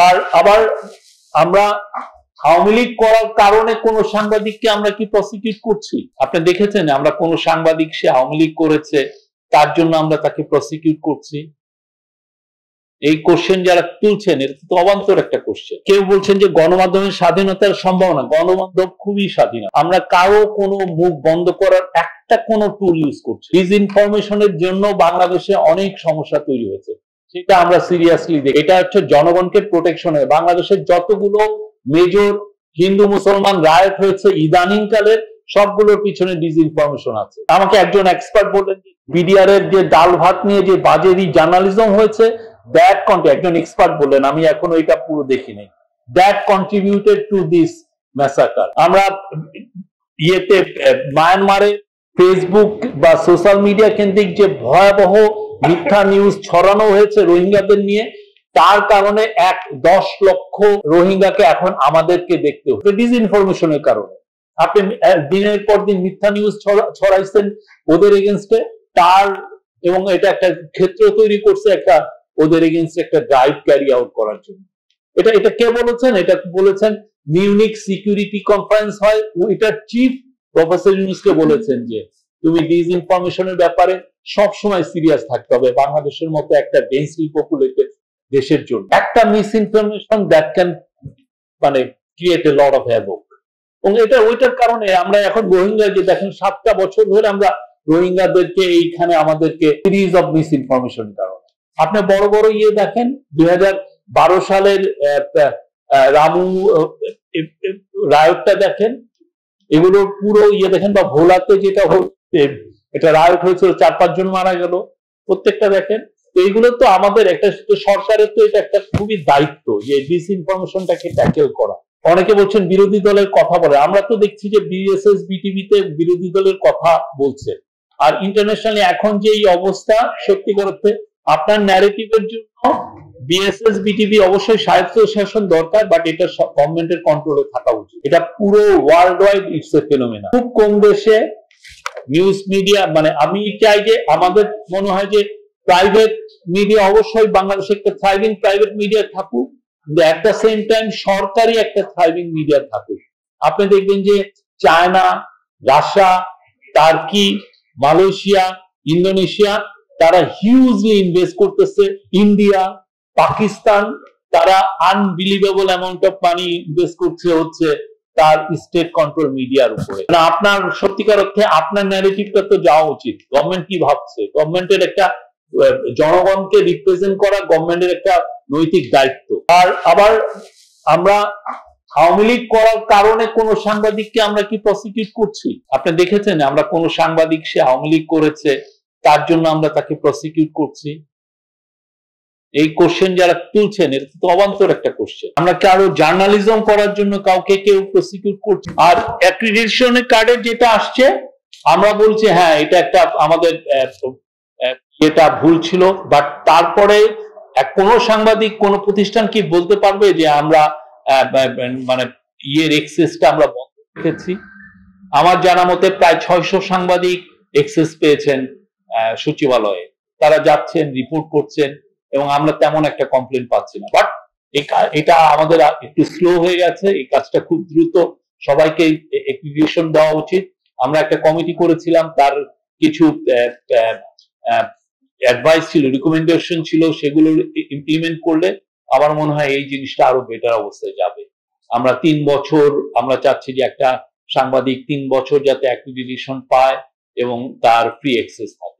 আর আবার আমরা আওয়ামী লীগ করার কারণে কোন সাংবাদিককে আমরা কি প্রসিকিউট করছি? আপনি দেখেছেন আমরা কোন সাংবাদিক সে আওয়ামী লীগ করেছে তার জন্য আমরা তাকে প্রসিকিউট করছি? এই কোশ্চেন যারা তুলছেন এটা তো অবান্তর একটা কোশ্চেন। কেউ বলছেন যে গণমাধ্যমের স্বাধীনতার সম্ভাবনা, গণমাধ্যম খুবই স্বাধীন, আমরা কারো কোনো মুখ বন্ধ করার একটা কোনো টুল ইউজ করছি। ডিসইনফরমেশনের জন্য বাংলাদেশে অনেক সমস্যা তৈরি হয়েছে, সেটা আমরা সিরিয়াসলি দেখি। এটা হচ্ছে জনগণকে প্রোটেকশনের। বাংলাদেশের যতগুলো মেজর হিন্দু মুসলমান রায়ট হয়েছে ইদানিং কালের, সবগুলোর পিছনে ডিসইনফরমেশন আছে। আমাকে একজন এক্সপার্ট বললেন বিডিআর এর যে ডাল ভাত নিয়ে যে বাজেরি জার্নালিজম হয়েছে, that একজন এক্সপার্ট বললেন, আমি এখনো এটা পুরো দেখি নাই, that contributed to this massacre। আমরা ইয়েতে মায়ানমারে ফেসবুক বা সোশ্যাল মিডিয়া কেন্দ্রিক যে ভয়াবহ মিথ্যা নিউজ ছড়ানো হয়েছে রোহিঙ্গাদের নিয়ে, তার কারণে 10 লক্ষ রোহিঙ্গাকে এখন আমাদেরকে দেখতে হচ্ছে ডিসইনফরমেশনের কারণে। আপনি দিনের পর দিন মিথ্যা নিউজ ছড়াইছেন ওদের এগেনস্টে, তার এবং এটা একটা ক্ষেত্র তৈরি করছে একটা ওদের এগেনস্টে একটা ড্রাইভ ক্যারি আউট করার জন্য। এটা কে বলেছেন? এটা বলেছেন মিউনিক সিকিউরিটি কনফারেন্স হয়, এটার চিফ প্রফেসর ইউনুসকে বলেছেন যে তুমি ডিসইনফরমেশনের ব্যাপারে সব সময় সিরিয়াস থাকতে হবে বাংলাদেশের মতো একটা ডেন্সলি পপুলেটেড দেশের জন্য। একটা misinformation that can create a lot of havoc. এবং এটা ওইটার কারণে আমরা এখন রোহিঙ্গা যে দেখেন 7টা বছর ধরে আমরা রোহিঙ্গাদেরকে এইখানে আমাদেরকে সিরিজ অফ মিসইনফরমেশন কারণে। আপনি বড় বড় ইয়ে দেখেন 2012 সালের রামু রায়টটা দেখেন, এগুলোর পুরো ইয়ে দেখেন, বা ভোলাতে যেটা হচ্ছে এটা রায়ট হয়েছিল 4-5 জন মারা গেল, প্রত্যেকটা দেখেন। তো এইগুলো তো আমাদের একটা সরকারের তো এটা একটা খুবই দায়িত্ব যে ডিসইনফরমেশনটাকে ট্যাকেল করা। অনেকে বলছেন বিরোধী দলের কথা বলে, আমরা তো দেখছি যে বিএসএস বিটিভিতে বিরোধী দলের কথা বলছে। আর ইন্টারন্যাশনালি এখন যে এই অবস্থা, সত্যিকার অর্থে আপনার ন্যারেটিভের জন্য বিএসএস বিটিভি অবশ্যই স্বায়ত্ত শাসন দরকার, বাট এটা গভর্নমেন্টের কন্ট্রোলে থাকা উচিত। এটা পুরো world wide it's a phenomena. খুব কম দেশে নিউজ মিডিয়া, আমি চাই যে আমাদের মনে হয় যে প্রাইভেট মিডিয়া অবশ্যই বাংলাদেশে একটা থ্রাইভিং প্রাইভেট মিডিয়া থাকুক, কিন্তু এট দ্য সেম টাইম সরকারি একটা থ্রাইভিং মিডিয়া থাকুক। আপনি দেখবেন যে China, Russia, turkey, Malaysia, Indonesia তারা হিউজলি ইনভেস্ট করতেছে, ইন্ডিয়া, পাকিস্তান তারা unbelievable amount of money invest করছে হচ্ছে তার স্টেট কন্ট্রোল মিডিয়ার উপরে। আপনার সত্যিকার অর্থে আপনার ন্যারেটিভটা তো যাওয়া উচিত। গভর্নমেন্ট কি ভাবছে, গভর্নমেন্টের একটা জনগণকে রিপ্রেজেন্ট করা গভর্নমেন্টের একটা নৈতিক দায়িত্ব। আর আবার আমরা আওয়ামী লীগ করার কারণে কোন সাংবাদিককে আমরা কি প্রসিকিউট করছি? আপনি দেখেছেন আমরা কোন সাংবাদিক সে আওয়ামী লীগ করেছে তার জন্য আমরা তাকে প্রসিকিউট করছি? এই কোশ্চেন যারা তুলছেন এটা তো অবান্তর একটা কোশ্চেন। আমরা কি আরো জার্নালিজম করার জন্য কাউকে কেউ প্রসিকিউট করছি? আর অ্যাক্রিডিটেশনের কার্ডের যেটা আসছে আমরা বলছি হ্যাঁ এটা একটা আমাদের এটা ভুল ছিল, বাট তারপরে কোন সাংবাদিক কোন প্রতিষ্ঠান কি বলতে পারবে যে আমরা ইয়ের এক্সেসটা আমরা বন্ধ রেখেছি? আমার জানা মতে প্রায় 600 সাংবাদিক এক্সেস পেয়েছেন সচিবালয়ে, তারা যাচ্ছেন, রিপোর্ট করছেন, এবং আমরা তেমন একটা কমপ্লেন পাচ্ছি না। বাট এটা আমাদের একটু স্লো হয়ে গেছে, এই কাজটা খুব দ্রুত সবাইকে অ্যাক্রিডিটেশন দেওয়া উচিত। আমরা একটা কমিটি করেছিলাম, তার কিছু অ্যাডভাইস ছিল, রিকমেন্ডেশন ছিল, সেগুলো ইমপ্লিমেন্ট করলে আমার মনে হয় এই জিনিসটা আরো বেটার অবস্থায় যাবে। আমরা 3 বছর আমরা চাচ্ছি যে একটা সাংবাদিক 3 বছর যাতে অ্যাক্রিডিটেশন পায় এবং তার ফ্রি অ্যাক্সেস থাকে।